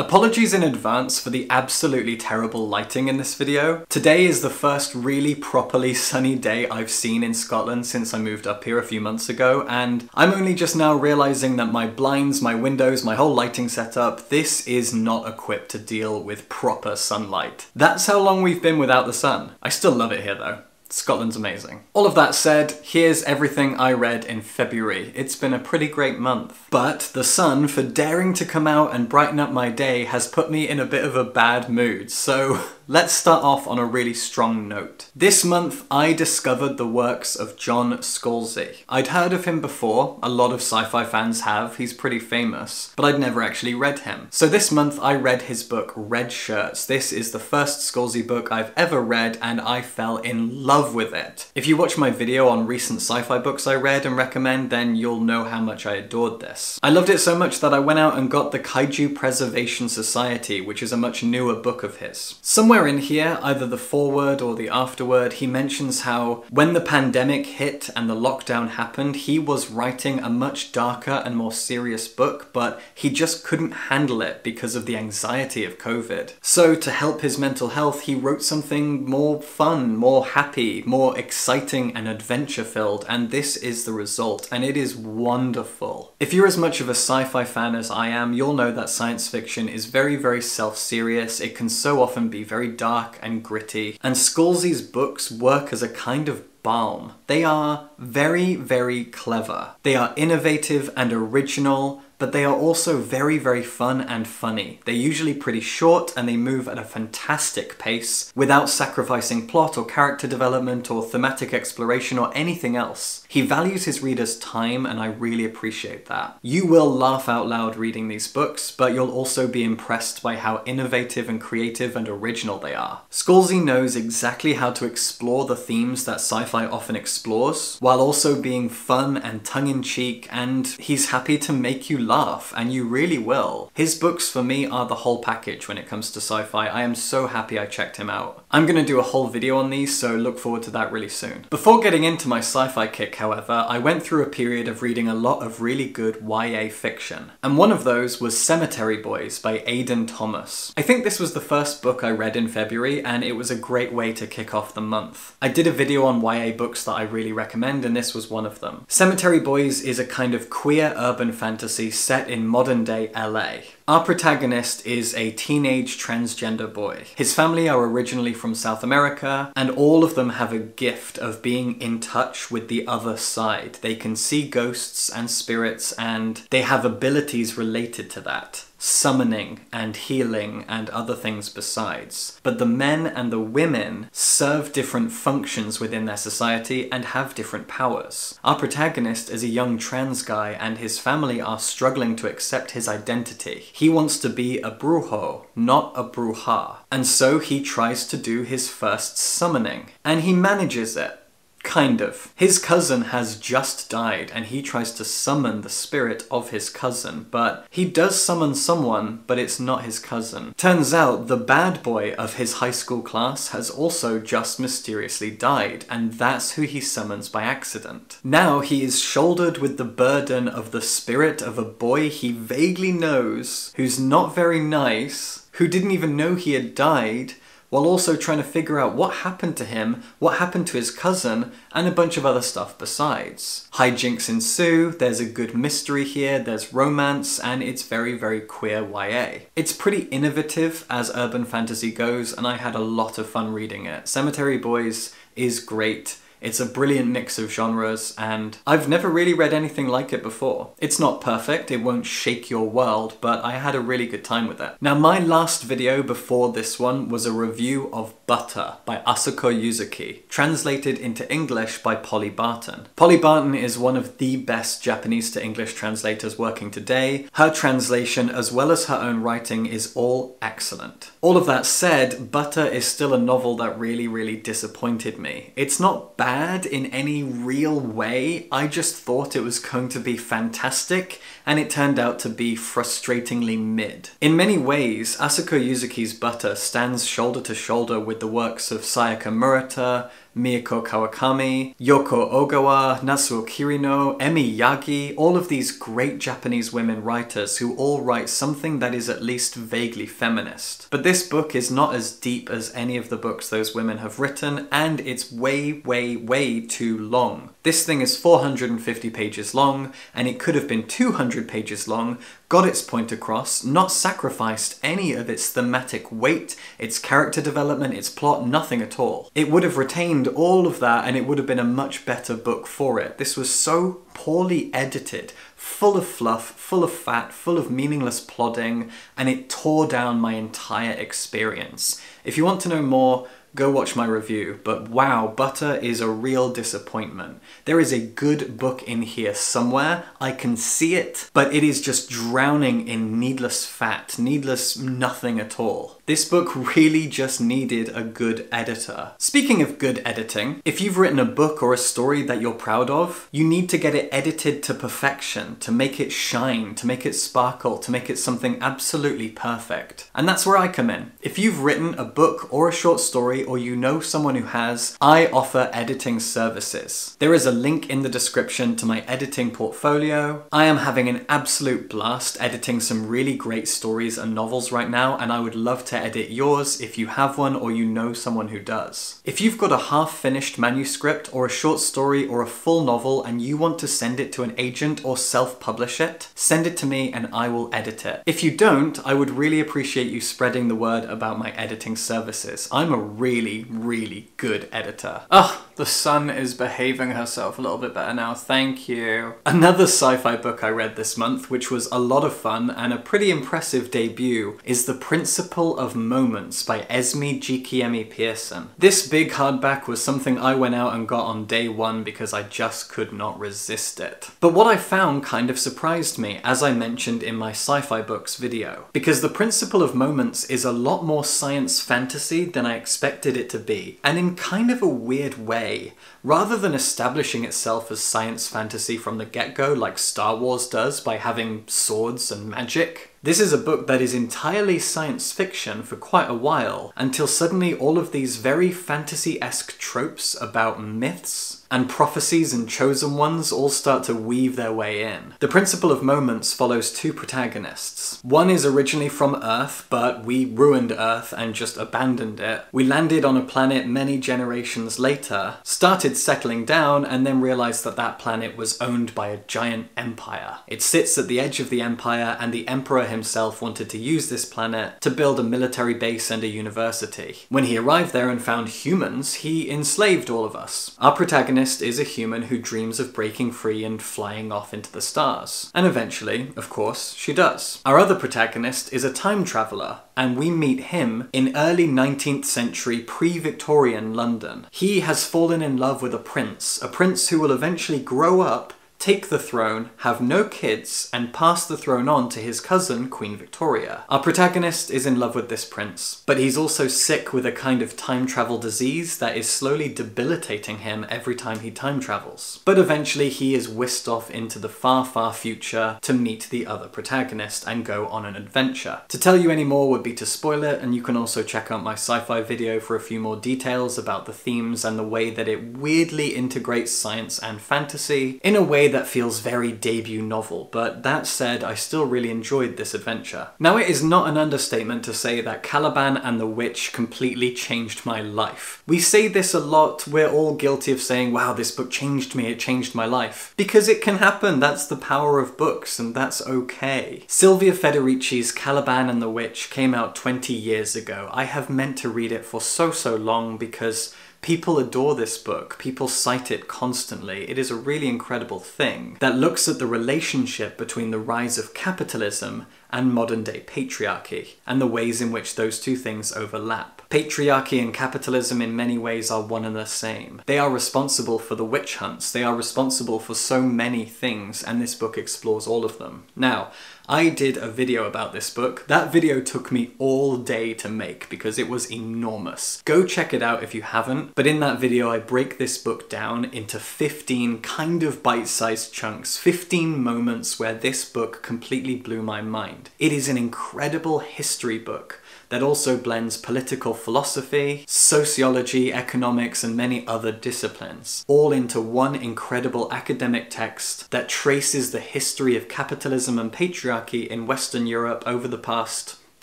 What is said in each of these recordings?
Apologies in advance for the absolutely terrible lighting in this video. Today is the first really properly sunny day I've seen in Scotland since I moved up here a few months ago, and I'm only just now realizing that my blinds, my windows, my whole lighting setup, this is not equipped to deal with proper sunlight. That's how long we've been without the sun. I still love it here though. Scotland's amazing. All of that said, here's everything I read in February. It's been a pretty great month. But the sun, for daring to come out and brighten up my day, has put me in a bit of a bad mood, so let's start off on a really strong note. This month, I discovered the works of John Scalzi. I'd heard of him before, a lot of sci-fi fans have, he's pretty famous, but I'd never actually read him. So this month I read his book Red Shirts. This is the first Scalzi book I've ever read, and I fell in love with it. If you watch my video on recent sci-fi books I read and recommend, then you'll know how much I adored this. I loved it so much that I went out and got the Kaiju Preservation Society, which is a much newer book of his. Somewhere in here, either the foreword or the afterword, he mentions how when the pandemic hit and the lockdown happened, he was writing a much darker and more serious book, but he just couldn't handle it because of the anxiety of COVID. So to help his mental health, he wrote something more fun, more happy, more exciting and adventure-filled, and this is the result, and it is wonderful. If you're as much of a sci-fi fan as I am, you'll know that science fiction is very, very self-serious. It can so often be very dark and gritty, and Scalzi's books work as a kind of balm. They are very, very clever. They are innovative and original, but they are also very, very fun and funny. They're usually pretty short and they move at a fantastic pace without sacrificing plot or character development or thematic exploration or anything else. He values his readers' time, and I really appreciate that. You will laugh out loud reading these books, but you'll also be impressed by how innovative and creative and original they are. Scalzi knows exactly how to explore the themes that sci-fi often explores, while also being fun and tongue-in-cheek, and he's happy to make you laugh, and you really will. His books for me are the whole package when it comes to sci-fi. I am so happy I checked him out. I'm gonna do a whole video on these, so look forward to that really soon. Before getting into my sci-fi kick, however, I went through a period of reading a lot of really good YA fiction, and one of those was Cemetery Boys by Aidan Thomas. I think this was the first book I read in February, and it was a great way to kick off the month. I did a video on YA books that I really recommend, and this was one of them. Cemetery Boys is a kind of queer urban fantasy set in modern-day LA. Our protagonist is a teenage transgender boy. His family are originally from South America, and all of them have a gift of being in touch with the other side. They can see ghosts and spirits, and they have abilities related to that. Summoning and healing and other things besides. But the men and the women serve different functions within their society and have different powers. Our protagonist is a young trans guy, and his family are struggling to accept his identity. He wants to be a brujo, not a bruja. And so he tries to do his first summoning. And he manages it. Kind of. His cousin has just died, and he tries to summon the spirit of his cousin, but he does summon someone, but it's not his cousin. Turns out the bad boy of his high school class has also just mysteriously died, and that's who he summons by accident. Now he is shouldered with the burden of the spirit of a boy he vaguely knows, who's not very nice, who didn't even know he had died, while also trying to figure out what happened to him, what happened to his cousin, and a bunch of other stuff besides. Hijinks ensue, there's a good mystery here, there's romance, and it's very, very queer YA. It's pretty innovative as urban fantasy goes, and I had a lot of fun reading it. Cemetery Boys is great. It's a brilliant mix of genres, and I've never really read anything like it before. It's not perfect, it won't shake your world, but I had a really good time with it. Now, my last video before this one was a review of Butter by Asuko Yuzuki, translated into English by Polly Barton. Polly Barton is one of the best Japanese to English translators working today. Her translation, as well as her own writing, is all excellent. All of that said, Butter is still a novel that really, really disappointed me. It's not bad in any real way, I just thought it was going to be fantastic, and it turned out to be frustratingly mid. In many ways, Asuko Yuzuki's Butter stands shoulder to shoulder with the works of Sayaka Murata, Miyako Kawakami, Yoko Ogawa, Natsuo Kirino, Emi Yagi, all of these great Japanese women writers who all write something that is at least vaguely feminist. But this book is not as deep as any of the books those women have written, and it's way, way, way too long. This thing is 450 pages long, and it could have been 200 pages long, got its point across, not sacrificed any of its thematic weight, its character development, its plot, nothing at all. It would have retained all of that and it would have been a much better book for it. This was so poorly edited, full of fluff, full of fat, full of meaningless plodding, and it tore down my entire experience. If you want to know more, go watch my review, but wow, Butter is a real disappointment. There is a good book in here somewhere, I can see it, but it is just drowning in needless fat, needless nothing at all. This book really just needed a good editor. Speaking of good editing, if you've written a book or a story that you're proud of, you need to get it edited to perfection, to make it shine, to make it sparkle, to make it something absolutely perfect. And that's where I come in. If you've written a book or a short story, or you know someone who has, I offer editing services. There is a link in the description to my editing portfolio. I am having an absolute blast editing some really great stories and novels right now, and I would love to edit yours if you have one or you know someone who does. If you've got a half-finished manuscript or a short story or a full novel and you want to send it to an agent or self-publish it, send it to me and I will edit it. If you don't, I would really appreciate you spreading the word about my editing services. I'm a really, really good editor. Ugh, the sun is behaving herself a little bit better now, thank you. Another sci-fi book I read this month, which was a lot of fun and a pretty impressive debut, is The Principle of Moments by Esme Gikiemi Pearson. This big hardback was something I went out and got on day one because I just could not resist it. But what I found kind of surprised me, as I mentioned in my sci-fi books video, because The Principle of Moments is a lot more science fantasy than I expected it to be, and in kind of a weird way. Rather than establishing itself as science fantasy from the get-go like Star Wars does by having swords and magic, this is a book that is entirely science fiction for quite a while, until suddenly all of these very fantasy-esque tropes about myths and prophecies and chosen ones all start to weave their way in. The Principle of Moments follows two protagonists. One is originally from Earth, but we ruined Earth and just abandoned it. We landed on a planet many generations later, started settling down, and then realized that that planet was owned by a giant empire. It sits at the edge of the empire, and the emperor himself wanted to use this planet to build a military base and a university. When he arrived there and found humans, he enslaved all of us. Our protagonist is a human who dreams of breaking free and flying off into the stars. And eventually, of course, she does. Our other protagonist is a time traveler, and we meet him in early 19th century pre-Victorian London. He has fallen in love with a prince who will eventually grow up, take the throne, have no kids, and pass the throne on to his cousin, Queen Victoria. Our protagonist is in love with this prince, but he's also sick with a kind of time travel disease that is slowly debilitating him every time he time travels. But eventually he is whisked off into the far, far future to meet the other protagonist and go on an adventure. To tell you any more would be to spoil it, and you can also check out my sci-fi video for a few more details about the themes and the way that it weirdly integrates science and fantasy in a way that feels very debut novel, but that said, I still really enjoyed this adventure. Now, it is not an understatement to say that Caliban and the Witch completely changed my life. We say this a lot, we're all guilty of saying, wow, this book changed me, it changed my life. Because it can happen, that's the power of books, and that's okay. Silvia Federici's Caliban and the Witch came out 20 years ago. I have meant to read it for so long because people adore this book, people cite it constantly. It is a really incredible thing that looks at the relationship between the rise of capitalism and modern-day patriarchy, and the ways in which those two things overlap. Patriarchy and capitalism in many ways are one and the same. They are responsible for the witch hunts, they are responsible for so many things, and this book explores all of them. Now, I did a video about this book. That video took me all day to make because it was enormous. Go check it out if you haven't, but in that video I break this book down into 15 kind of bite-sized chunks, 15 moments where this book completely blew my mind. mind. It is an incredible history book that also blends political philosophy, sociology, economics, and many other disciplines, all into one incredible academic text that traces the history of capitalism and patriarchy in Western Europe over the past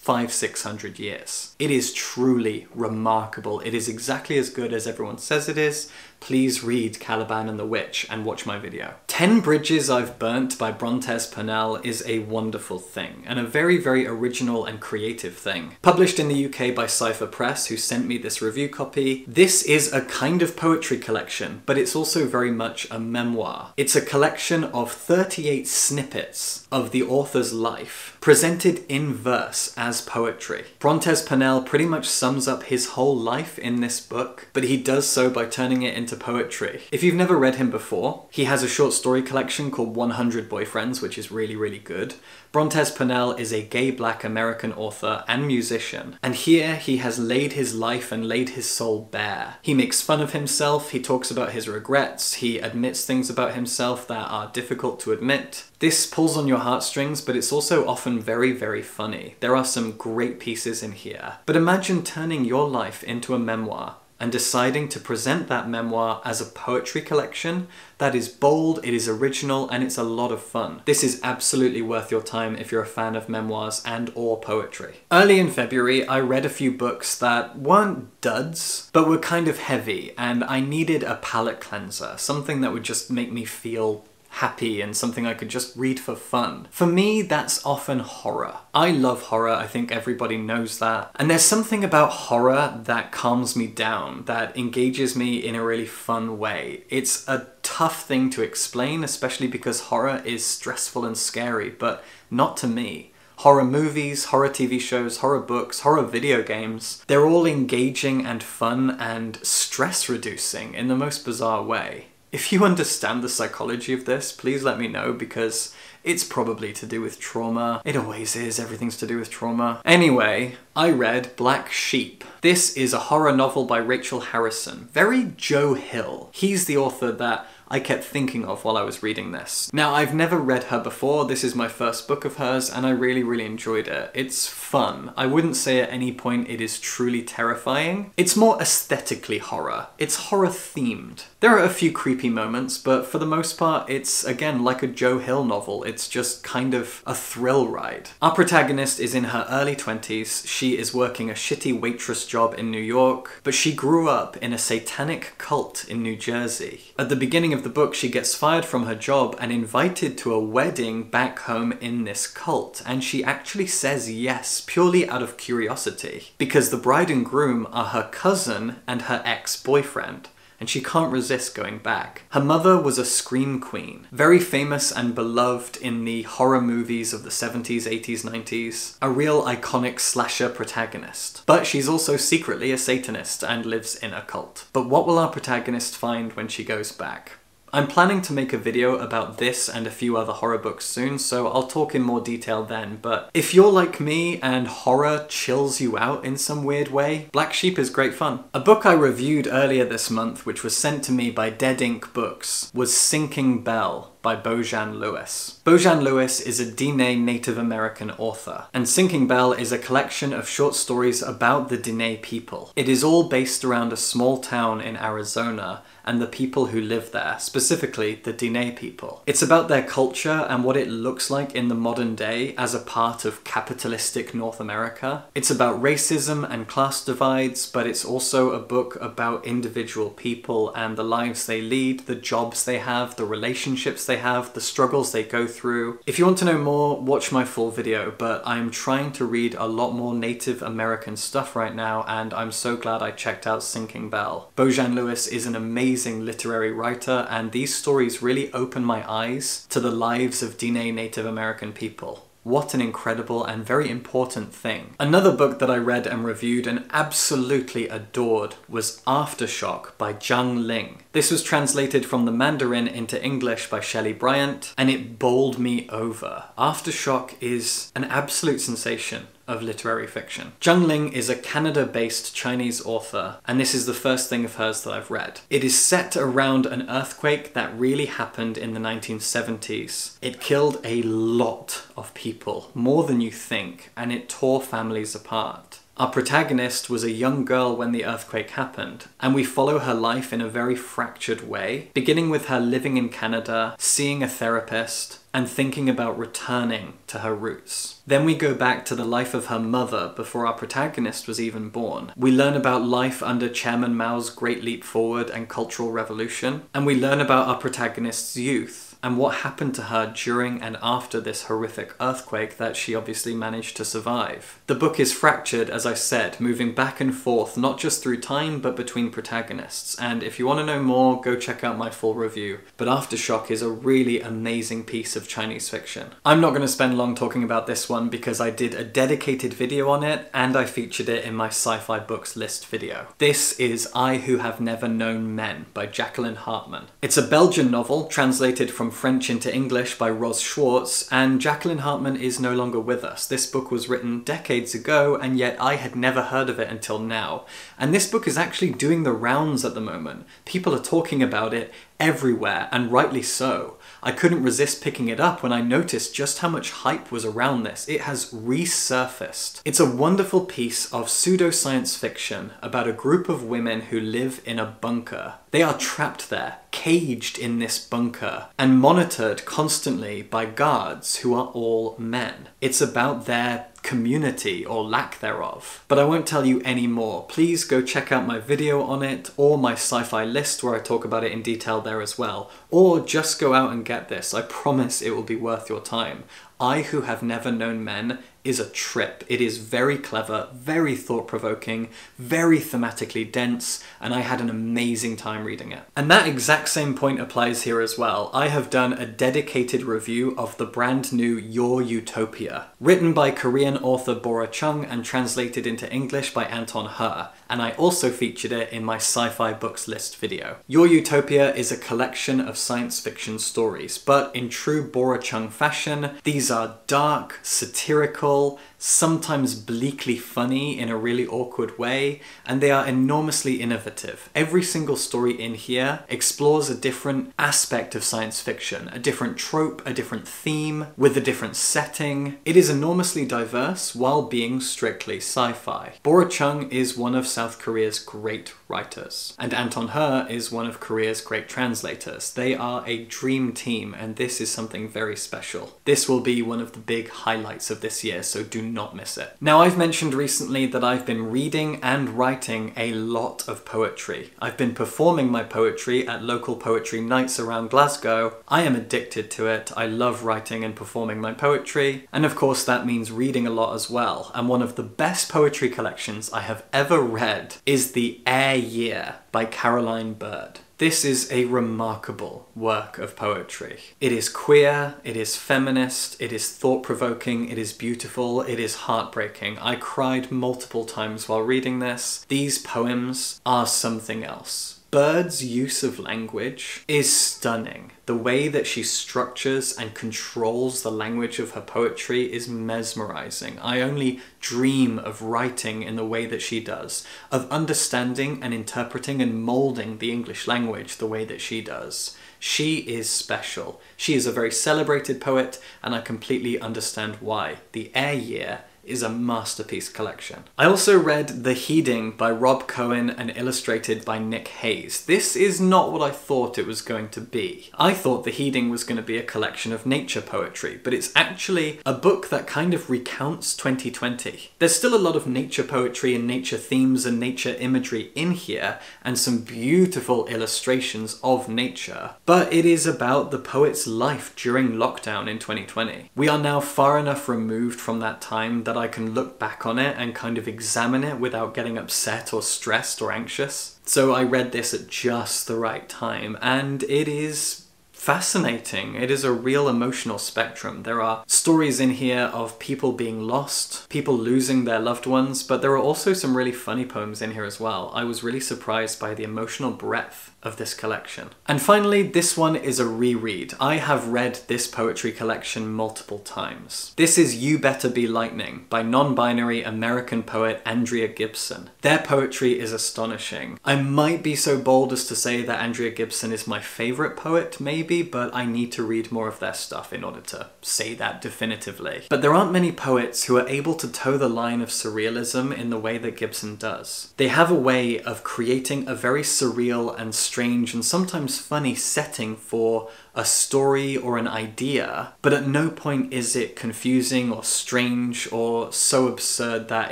500-600 years. It is truly remarkable. It is exactly as good as everyone says it is. Please read Caliban and the Witch and watch my video. 10 Bridges I've Burnt by Brontes Purnell is a wonderful thing, and a very, very original and creative thing. Published in the UK by SciFi Press, who sent me this review copy, this is a kind of poetry collection, but it's also very much a memoir. It's a collection of 38 snippets of the author's life, presented in verse as poetry. Brontes Purnell pretty much sums up his whole life in this book, but he does so by turning it into poetry. If you've never read him before, he has a short story collection called 100 Boyfriends, which is really, really good. Brontes Purnell is a gay black American author and musician, and here he has laid his life and laid his soul bare. He makes fun of himself, he talks about his regrets, he admits things about himself that are difficult to admit. This pulls on your heartstrings, but it's also often very, very funny. There are some great pieces in here. But imagine turning your life into a memoir and deciding to present that memoir as a poetry collection that is bold, it is original, and it's a lot of fun. This is absolutely worth your time if you're a fan of memoirs and or poetry. Early in February, I read a few books that weren't duds, but were kind of heavy, and I needed a palate cleanser, something that would just make me feel happy and something I could just read for fun. For me, that's often horror. I love horror, I think everybody knows that. And there's something about horror that calms me down, that engages me in a really fun way. It's a tough thing to explain, especially because horror is stressful and scary, but not to me. Horror movies, horror TV shows, horror books, horror video games, they're all engaging and fun and stress reducing in the most bizarre way. If you understand the psychology of this, please let me know, because it's probably to do with trauma. It always is, everything's to do with trauma. Anyway, I read Black Sheep. This is a horror novel by Rachel Harrison. Very Joe Hill. He's the author that I kept thinking of while I was reading this. Now, I've never read her before, this is my first book of hers, and I really, really enjoyed it. It's fun. I wouldn't say at any point it is truly terrifying. It's more aesthetically horror. It's horror themed. There are a few creepy moments, but for the most part, it's, again, like a Joe Hill novel. It's just kind of a thrill ride. Our protagonist is in her early 20s. She is working a shitty waitress job in New York, but she grew up in a satanic cult in New Jersey. At the beginning of the book, she gets fired from her job and invited to a wedding back home in this cult, and she actually says yes, purely out of curiosity, because the bride and groom are her cousin and her ex-boyfriend, and she can't resist going back. Her mother was a scream queen, very famous and beloved in the horror movies of the 70s, 80s, 90s, a real iconic slasher protagonist. But she's also secretly a Satanist and lives in a cult. But what will our protagonist find when she goes back? I'm planning to make a video about this and a few other horror books soon, so I'll talk in more detail then, but if you're like me and horror chills you out in some weird way, Black Sheep is great fun. A book I reviewed earlier this month, which was sent to me by Dead Ink Books, was Sinking Bell by Bojan Lewis. Bojan Lewis is a Diné Native American author, and Sinking Bell is a collection of short stories about the Diné people. It is all based around a small town in Arizona and the people who live there, specifically the Diné people. It's about their culture and what it looks like in the modern day as a part of capitalistic North America. It's about racism and class divides, but it's also a book about individual people and the lives they lead, the jobs they have, the relationships they have, the struggles they go through. If you want to know more, watch my full video, but I'm trying to read a lot more Native American stuff right now, and I'm so glad I checked out Sinking Bell. Bojan Lewis is an amazing literary writer, and these stories really open my eyes to the lives of Diné Native American people. What an incredible and very important thing. Another book that I read and reviewed and absolutely adored was Aftershock by Zhang Ling. This was translated from the Mandarin into English by Shelley Bryant, and it bowled me over. Aftershock is an absolute sensation. of literary fiction. Zhang Ling is a Canada-based Chinese author, and this is the first thing of hers that I've read. It is set around an earthquake that really happened in the 1970s. It killed a lot of people, more than you think, and it tore families apart. Our protagonist was a young girl when the earthquake happened, and we follow her life in a very fractured way, beginning with her living in Canada, seeing a therapist, and thinking about returning to her roots. Then we go back to the life of her mother before our protagonist was even born. We learn about life under Chairman Mao's Great Leap Forward and Cultural Revolution, and we learn about our protagonist's youth and what happened to her during and after this horrific earthquake that she obviously managed to survive. The book is fractured, as I said, moving back and forth, not just through time, but between protagonists. And if you want to know more, go check out my full review. But Aftershock is a really amazing piece of Chinese fiction. I'm not going to spend long talking about this one because I did a dedicated video on it and I featured it in my sci-fi books list video. This is I Who Have Never Known Men by Jacqueline Hartman. It's a Belgian novel translated from French into English by Ros Schwartz, and Jacqueline Hartman is no longer with us. This book was written decades ago, and yet I had never heard of it until now. And this book is actually doing the rounds at the moment. People are talking about it everywhere, and rightly so. I couldn't resist picking it up when I noticed just how much hype was around this. It has resurfaced. It's a wonderful piece of pseudo-science fiction about a group of women who live in a bunker. They are trapped there, caged in this bunker, and monitored constantly by guards who are all men. It's about their community, or lack thereof. But I won't tell you any more. Please go check out my video on it, or my sci-fi list where I talk about it in detail there as well. Or just go out and get this. I promise it will be worth your time. I Who Have Never Known Men is a trip. It is very clever, very thought-provoking, very thematically dense, and I had an amazing time reading it. And that exact same point applies here as well. I have done a dedicated review of the brand new Your Utopia, written by Korean author Bora Chung and translated into English by Anton He, and I also featured it in my sci-fi books list video. Your Utopia is a collection of science fiction stories, but in true Bora Chung fashion, these are dark, satirical, sometimes bleakly funny in a really awkward way, and they are enormously innovative. Every single story in here explores a different aspect of science fiction, a different trope, a different theme, with a different setting. It is enormously diverse while being strictly sci-fi. Bora Chung is one of South Korea's great writers, and Anton He is one of Korea's great translators. They are a dream team, and this is something very special. This will be one of the big highlights of this year, so do not miss it. Now, I've mentioned recently that I've been reading and writing a lot of poetry. I've been performing my poetry at local poetry nights around Glasgow. I am addicted to it. I love writing and performing my poetry, and of course that means reading a lot as well. And one of the best poetry collections I have ever read is The Air Year by Caroline Bird. This is a remarkable work of poetry. It is queer, it is feminist, it is thought-provoking, it is beautiful, it is heartbreaking. I cried multiple times while reading this. These poems are something else. Bird's use of language is stunning. The way that she structures and controls the language of her poetry is mesmerizing. I only dream of writing in the way that she does, of understanding and interpreting and molding the English language the way that she does. She is special. She is a very celebrated poet, and I completely understand why. The Air Year is a masterpiece collection. I also read The Heeding by Rob Cohen and illustrated by Nick Hayes. This is not what I thought it was going to be. I thought The Heeding was going to be a collection of nature poetry, but it's actually a book that kind of recounts 2020. There's still a lot of nature poetry and nature themes and nature imagery in here, and some beautiful illustrations of nature, but it is about the poet's life during lockdown in 2020. We are now far enough removed from that time that I can look back on it and kind of examine it without getting upset or stressed or anxious. So I read this at just the right time, and it is fascinating. It is a real emotional spectrum. There are stories in here of people being lost, people losing their loved ones, but there are also some really funny poems in here as well. I was really surprised by the emotional breadth of this collection. And finally, this one is a reread. I have read this poetry collection multiple times. This is You Better Be Lightning by non-binary American poet Andrea Gibson. Their poetry is astonishing. I might be so bold as to say that Andrea Gibson is my favorite poet, maybe, but I need to read more of their stuff in order to say that definitively. But there aren't many poets who are able to toe the line of surrealism in the way that Gibson does. They have a way of creating a very surreal and strange and sometimes funny setting for a story or an idea, but at no point is it confusing or strange or so absurd that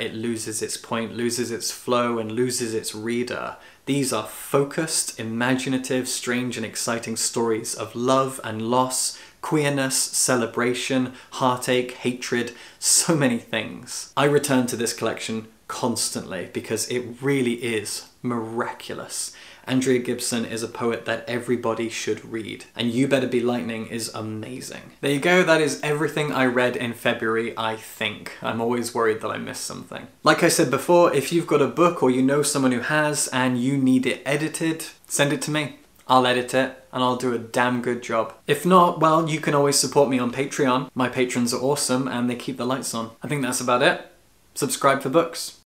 it loses its point, loses its flow, and loses its reader. These are focused, imaginative, strange and exciting stories of love and loss, queerness, celebration, heartache, hatred, so many things. I return to this collection constantly because it really is miraculous. Andrea Gibson is a poet that everybody should read, and You Better Be Lightning is amazing. There you go, that is everything I read in February, I think. I'm always worried that I missed something. Like I said before, if you've got a book or you know someone who has and you need it edited, send it to me. I'll edit it and I'll do a damn good job. If not, well, you can always support me on Patreon. My patrons are awesome and they keep the lights on. I think that's about it. Subscribe for books.